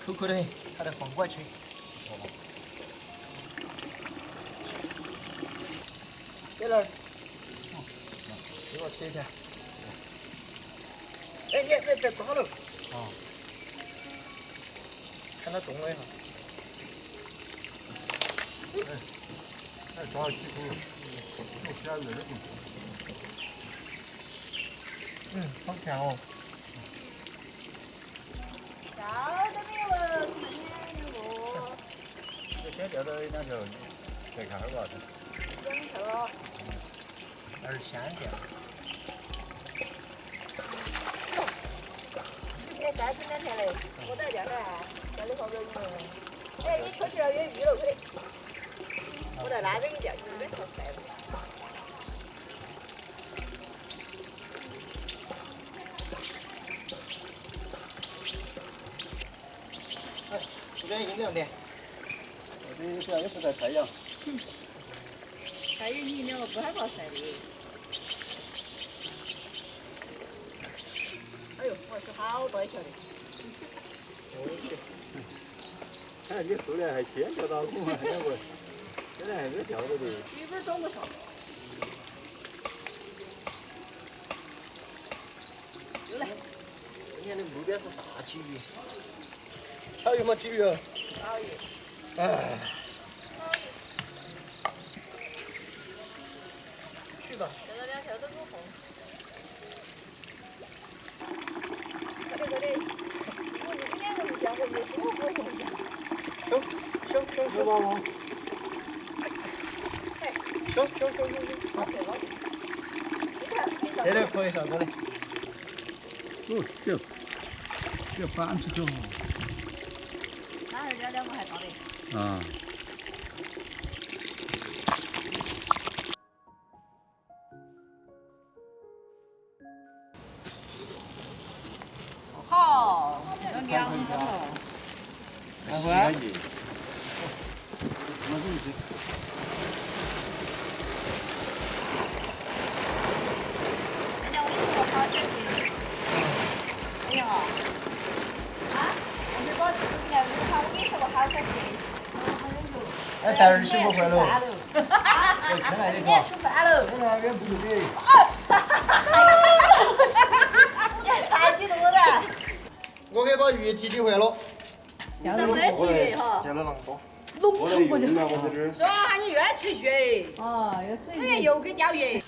口口的很，它的黄瓜切。在哪儿？给我切一片。哎，你在抓了。啊。看它动了一下。再抓几口，再加热点。好香哦。到这边了，看见我。这先钓到2条，再看会儿吧。2条。还是鲜点。今天再整2条嘞，我在钓噻，钓的好容易了。哎，你出去了有鱼了，快点！我在那边给钓，这边好晒了。哎，这边阴凉点。这主要也是晒太阳。还有你2个不害怕晒的。哎呦，我是好大一条的。看你后来还先钓到我嘛，我现在还没钓到的。鱼不装不上。又来。今天的目标是大鲫鱼。小鱼嘛，鲫鱼。小鱼。哎。去吧。钓到2条都够红。快点快点！我今天我钓过鱼，多过瘾。小宝宝。小。好吃好吃。这点可以上锅的。哦，这板子就好。那2条2个还高的。啊。好，这个2个了。洗干净。哎呀，我跟你说好小心。哎呀，我这个吃不了鱼哈，我跟你说过好小心。哎，待会儿洗不回喽。我出来的你要吃饭喽。我那边不就给。你还猜几多的？我给把鱼提回了。钓得起哈。钓了那么多。我来用了，我在这儿。说喊你越吃越。哦，要吃越又给钓鱼。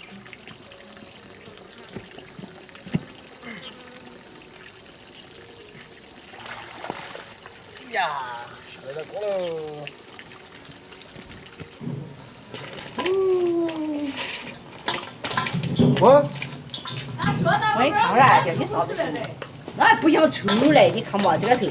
呀，下来锅喽。我。我一看了，钓些啥子？那还不想出来，你看嘛，这个头。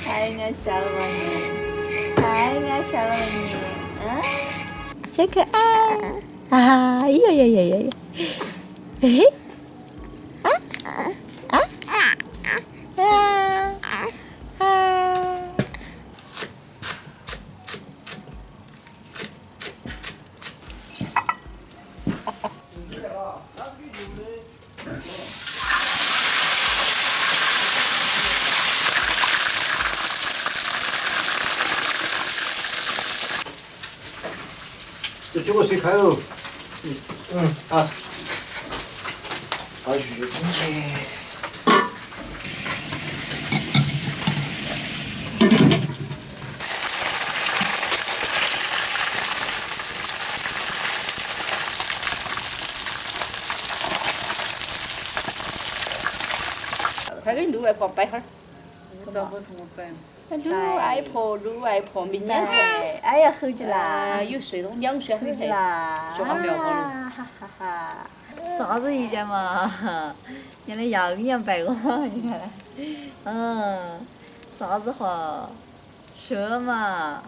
太爱笑了吧你，太爱笑了吧你，小可爱，哎呀呀呀呀呀，嘿嘿，这酒我水开喽。啊。把鱼整起。外婆摆会儿。找不从我摆。鲁外婆明年哎，哎呀，猴子啦，有睡到2岁猴子啦，脚还没有好了。哈哈哈！啥子意见嘛？原来样样摆我，你看，啥子话？说嘛，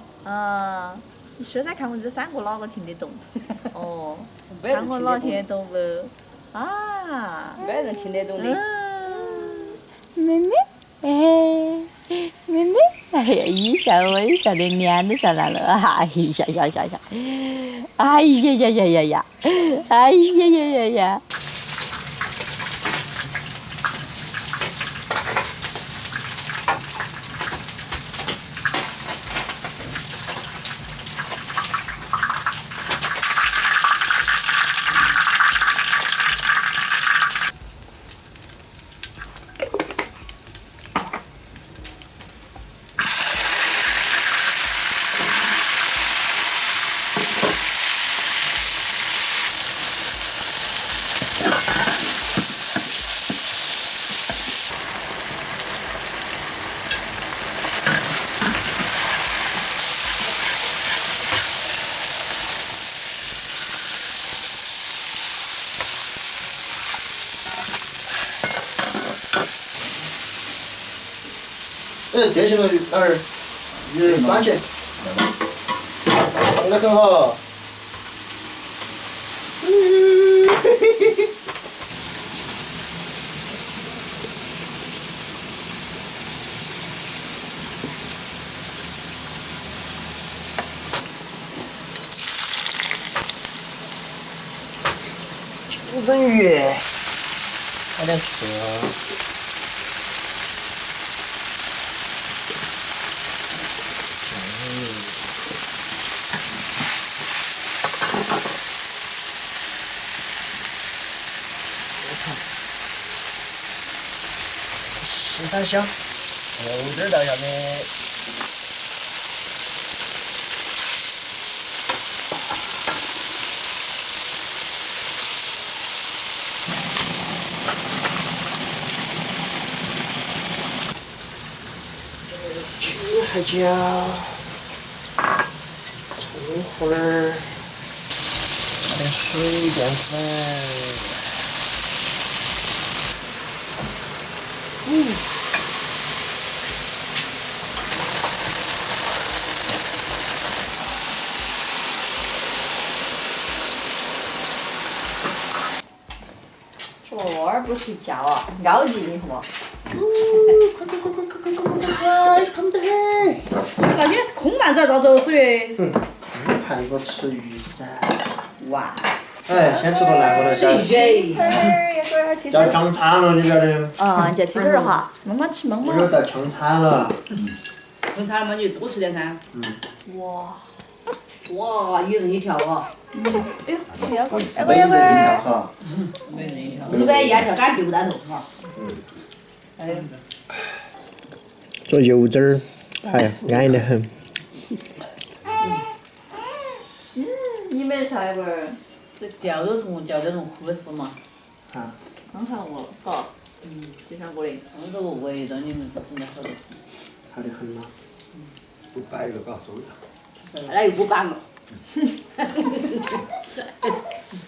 你说噻，看我们这3个哪个听得懂？哦，看我哪听得懂不？啊，没人听得懂的。妹妹，妹妹，哎呀，一笑微笑的脸都笑烂了，哎呀，哎呀，哎呀。这些个哪儿？番茄，弄得很好。清蒸鱼，来点醋。西山香，豆汁儿到下面。青海椒，葱花儿，加点水淀粉。娃儿不睡觉啊，熬夜的好不？快，疼得很。那你空盘子咋走水？空盘子吃鱼噻。哇！哎，先吃个烂货的，吃鱼。要抢餐了，你晓得？叫鸡腿儿哈，慢慢吃，慢慢。又在抢餐了。分餐嘛，你就多吃点噻。哇，哇，一人一条啊！哎呦，要个，每人一条哈。每人一条。100一条，赶6单头哈。做油汁儿，哎呀，安逸得很。你没菜不儿？这钓都是我钓的龙枯丝嘛，啊，刚才我搞，就像过的。我这个味道你们是真的好得很。好得很嘛。不摆了，嘎，走了。那又不办了。